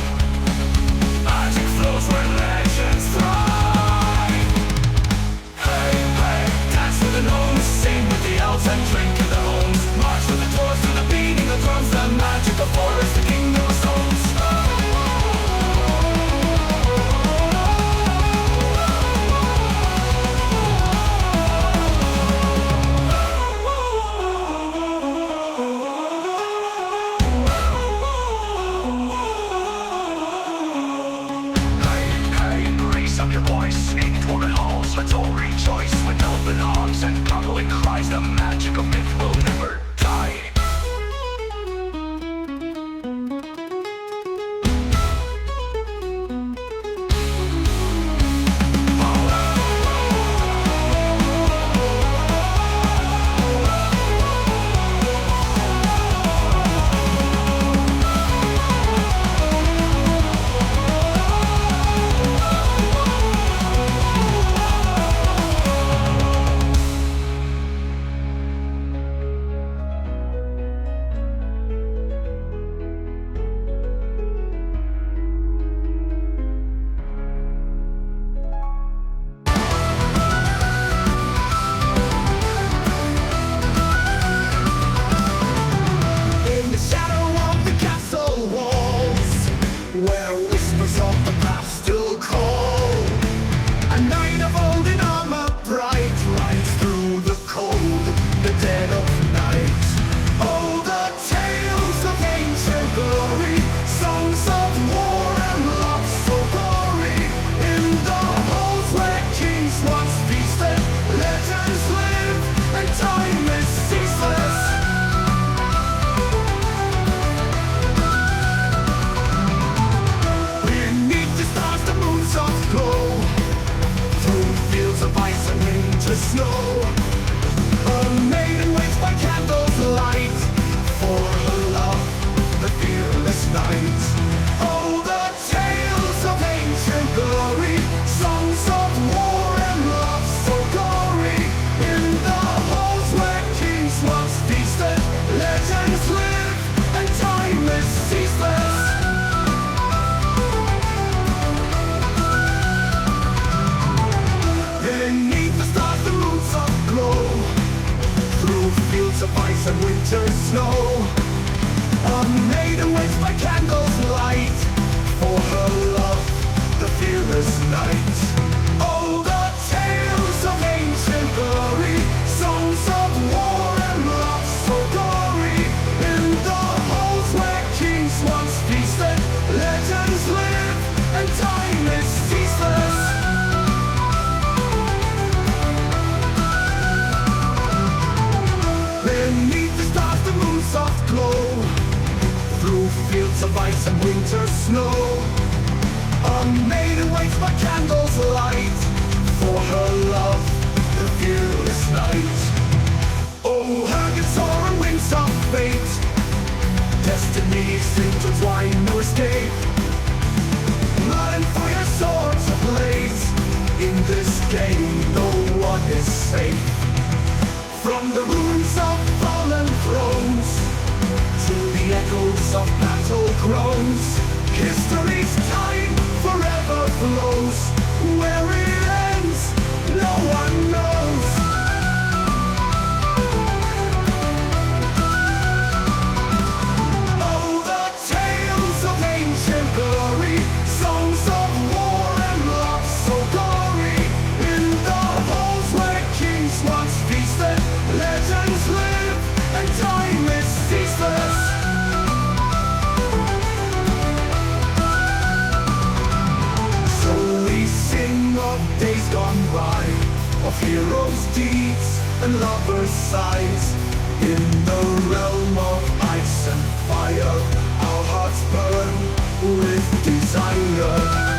ice and winter snow. A maiden waits by candles light for her love, the fearless night. Oh, the tales of ancient glory, songs of war and love so gory. In the halls where kings once feasted, legends live and time is ceaseless. Beneath the stars the moon's soft glow, through fields of ice and winter snow. A maiden waits by candles light for her love, the fearless night. Oh, hurricane soar and winds of fate, destinies intertwine, no escape. Blood and fire, swords ablaze, in this game no one is safe. From the ruins of fallen thrones to the echoes of battle groans, history's time forever flows. Where it ends, no one knows. Oh, the tales of ancient glory, songs of war and love so gory. In the halls where kings once feasted, legends live and time is ceaseless. So we sing of days gone by, of heroes' deeds and lovers' sighs. In the realm of ice and fire, our hearts burn with desire.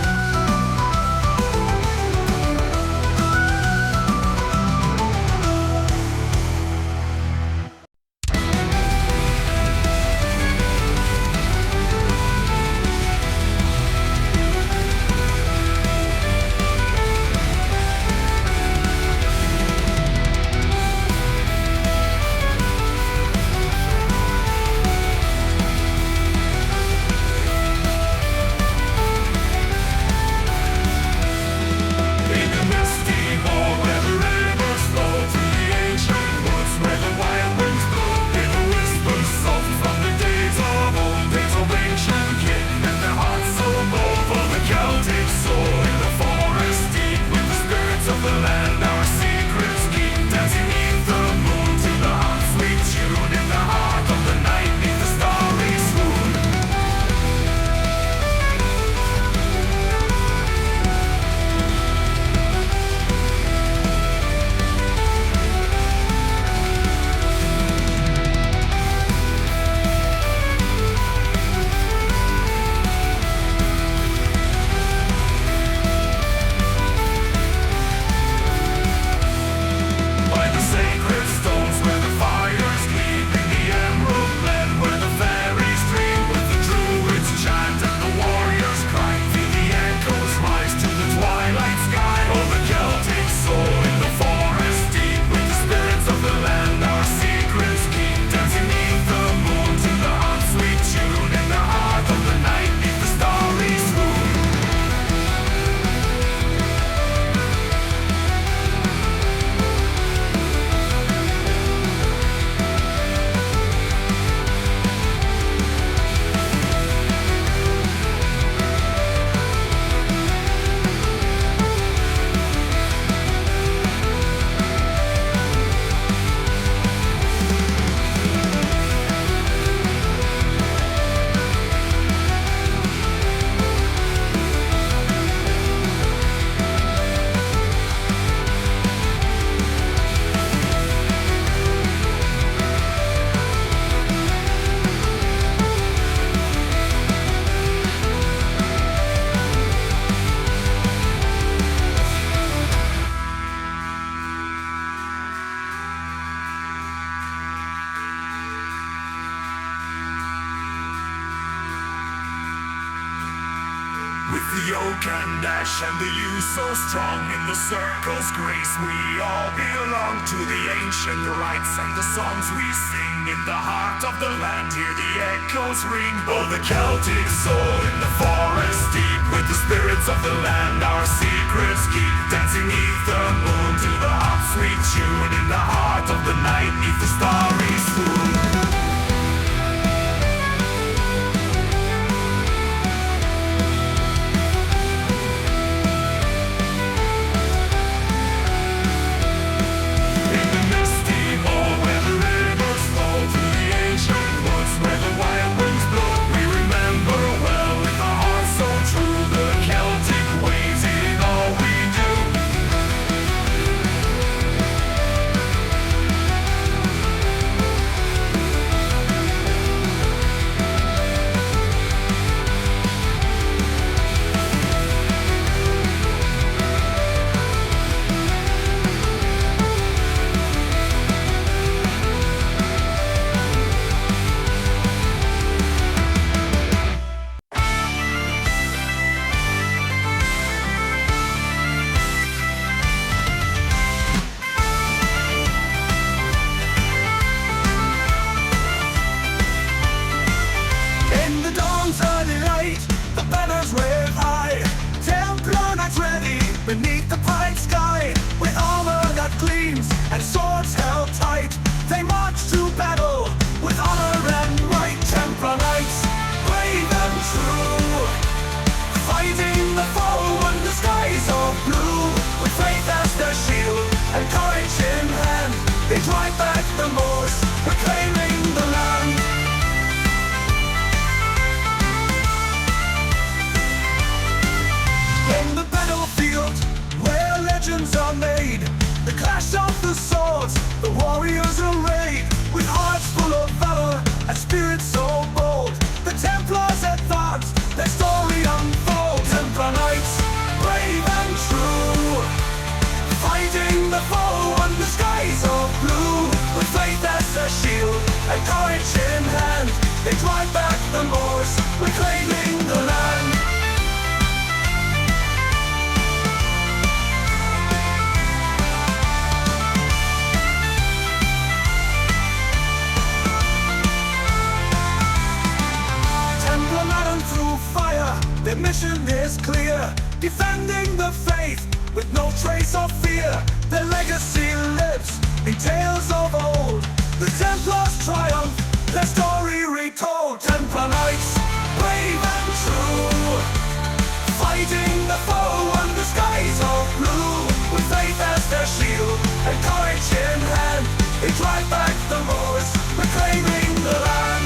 With the oak and ash and the yew so strong, in the circle's grace we all belong to the ancient rites and the songs we sing. In the heart of the land, hear the echoes ring. Oh, the Celtic soul in the forest deep, with the spirits of the land our secrets keep. Dancing neath the moon to the hot sweet tune, in the heart of the night, neath the starry swoon. Beneath the bright sky, with armor that gleams and swords held tight, they march to battle with honor and right. Templar knights, brave and true, fighting the foe under skies of blue. With faith as their shield and courage in hand, they drive back the Moors, reclaiming the land. On the battlefield, where legends are made, the clash of the swords, the warriors arrayed, with hearts full of valor and spirits so bold. The Templars advance, their story unfolds. Templar knights, brave and true, fighting the foe under skies of blue. With faith as their shield and courage in hand, they drive back the Moors, reclaiming the land. Their mission is clear, defending the faith with no trace of fear. Their legacy lives in tales of old. The Templars triumph, their story retold. Templar knights, brave and true, fighting the foe under skies of blue. With faith as their shield and courage in hand, they drive back the Moors, reclaiming the land.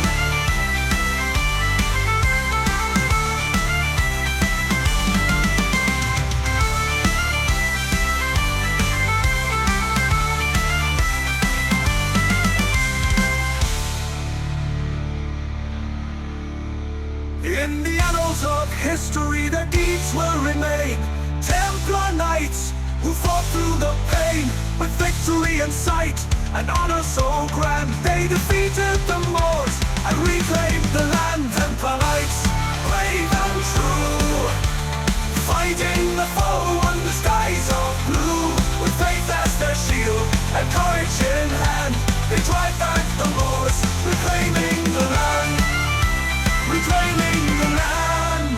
In the annals of history, their deeds will remain. Templar knights who fought through the pain, with victory in sight and honor so grand. They defeated the Moors and reclaimed the land. Templar knights, brave and true, fighting the foe under skies of blue. With faith as their shield and courage in hand, they drive back the Moors, reclaiming the land. Reclaiming the land.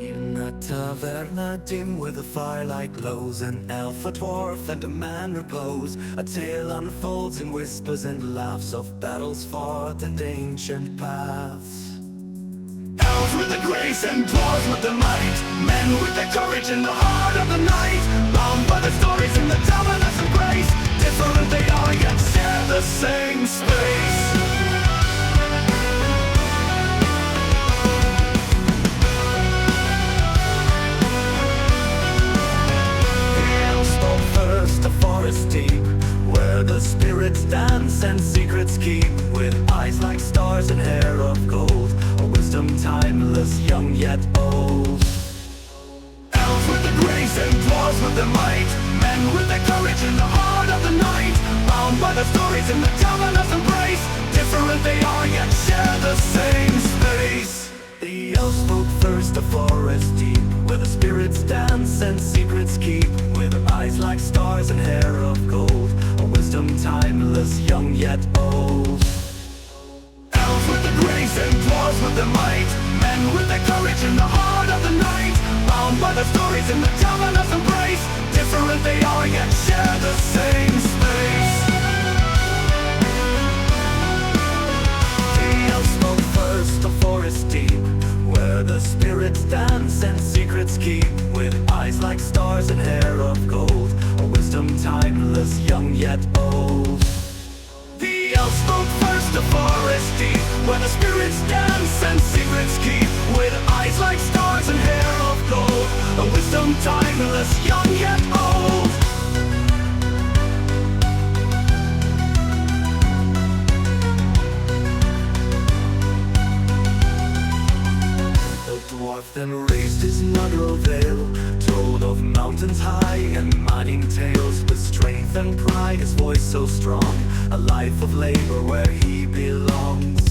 In a taverna dim where the firelight glows, an elf, a dwarf, and a man repose. A tale unfolds in whispers and laughs of battles fought and ancient paths. Elves with the grace and dwarves with the might, men with the courage in the heart of the night, bound by the stories in the dominance of grace. Different they are, yet share the same space. The elves spoke first, a forest deep, where the spirits dance and secrets keep, with eyes like stars and hair of gold, a wisdom timeless, young yet old. Elves with the grace and dwarves with the might, with the courage in the heart of the night, bound by the stories in the cavernous embrace. Different they are, yet share the same space. The elves spoke first, a forest deep, where the spirits dance and secrets keep, with eyes like stars and hair of gold, a wisdom timeless, young yet old. Elves with the grace and dwarves with the might, men with the courage in the heart of the night, bound by the stories in the cavernous embrace. Different they are, yet share the same space. The elves spoke first, a forest deep, where the spirits dance and secrets keep, with eyes like stars and hair of gold, a wisdom timeless, young yet old. The elves spoke first, a forest deep, where the spirits dance and secrets keep, with eyes like stars and hair of gold, a wisdom timeless, young yet old. The dwarf then raised his nutral veil, told of mountains high and mining tales, with strength and pride, his voice so strong, a life of labor where he belongs.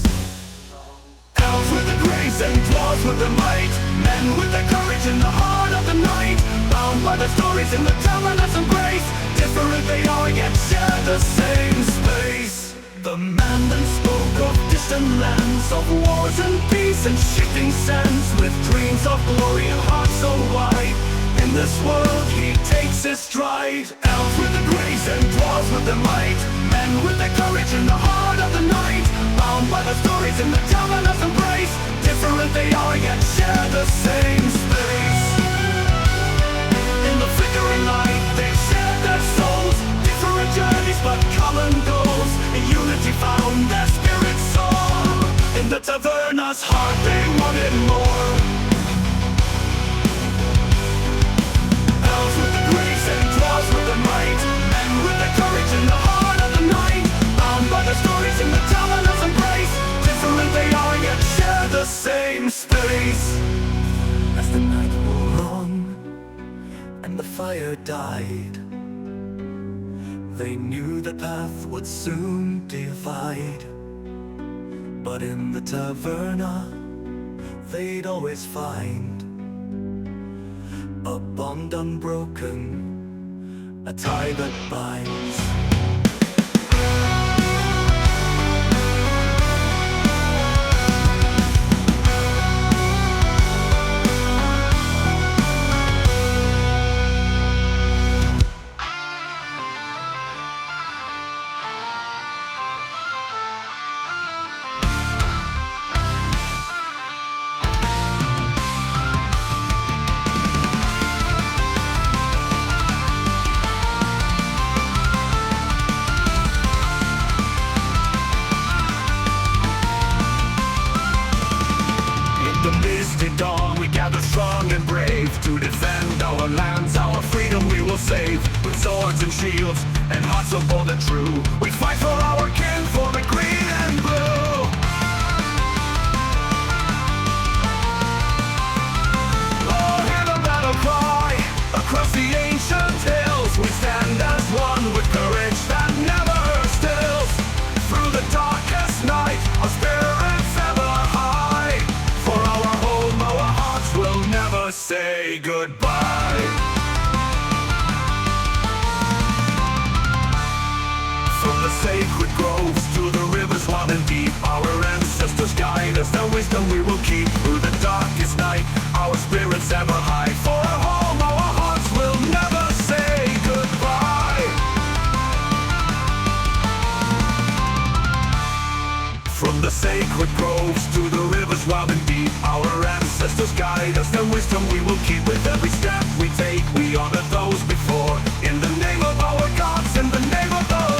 Elves with the grace and dwarves with the might, men with the courage in the heart of the night, bound by the stories in the cavernous embrace. Different they are, yet share the same space. The man then spoke of distant lands, of wars and peace and shifting sands, with dreams of glory and hearts so wide. In this world he takes his stride. Elves with the grace and dwarves with the might, men with the courage in the heart of the night, bound by the stories in the cavernous embrace. Different they are, yet share the same space. In the flickering light they shared their souls, different journeys but common goals. In unity found their spirits soar, in the taverna's heart they wanted more. Elves with the grace and dwarves with the might, men with the courage in the heart of the night, bound by the stories in the cavernous embrace. Different they are, yet share the same space. As the night wore on and the fire died, they knew the path would soon divide. But in the taverna they'd always find a bond unbroken, a tie that binds. The misty dawn we gather strong and brave, to defend our lands, our freedom we will save. With swords and shields and hearts so bold and true, we fight for our kin, for the green and blue. Oh, hear the battle cry across the ancient hills. We stand as one with courage that never stills. Through the darkest night our spirits ever high, for our home our hearts will never say goodbye. From the sacred groves to the rivers wide and deep, our ancestors guide us, their wisdom we will keep. Through the darkest night our spirits ever high, for our home our hearts will never say goodbye. From the sacred groves to the rivers wild and deep, our ancestors guide us, their wisdom we will keep. With every step we take we honor those before, in the name of our gods, in the name of the Lord.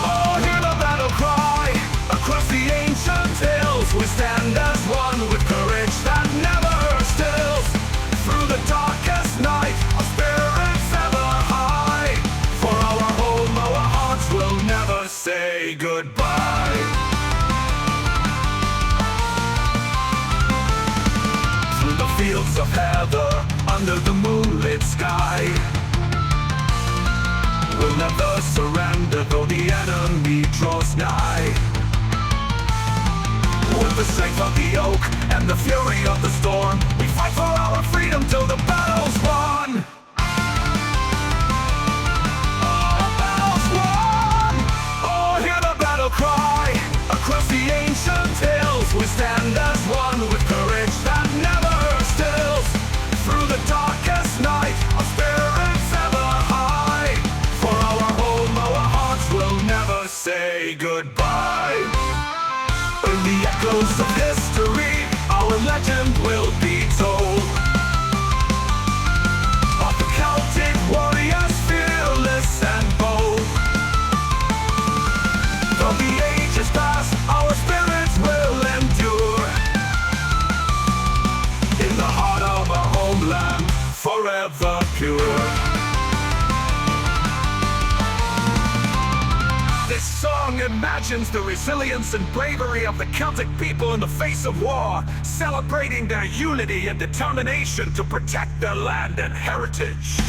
Oh, hear the battle cry across the ancient hills. We stand as one with courage that never stills. Through the dark under the moonlit sky. We'll never surrender though the enemy draws nigh. With the strength of the oak and the fury of the storm, we fight for our freedom till the battle's won. Oh, battle's won! Oh, hear the battle cry. Across the ancient hills we stand as one, with courage that never stills. Through the darkest night, our spirits ever high. For our home, our hearts will never say goodbye. In the echoes of history, our legend will be told. Of the Celtic warriors, fearless and bold. Though the ages pass, our spirits will endure. In the heart of our homeland, forever pure. This song imagines the resilience and bravery of the Celtic people in the face of war, celebrating their unity and determination to protect their land and heritage.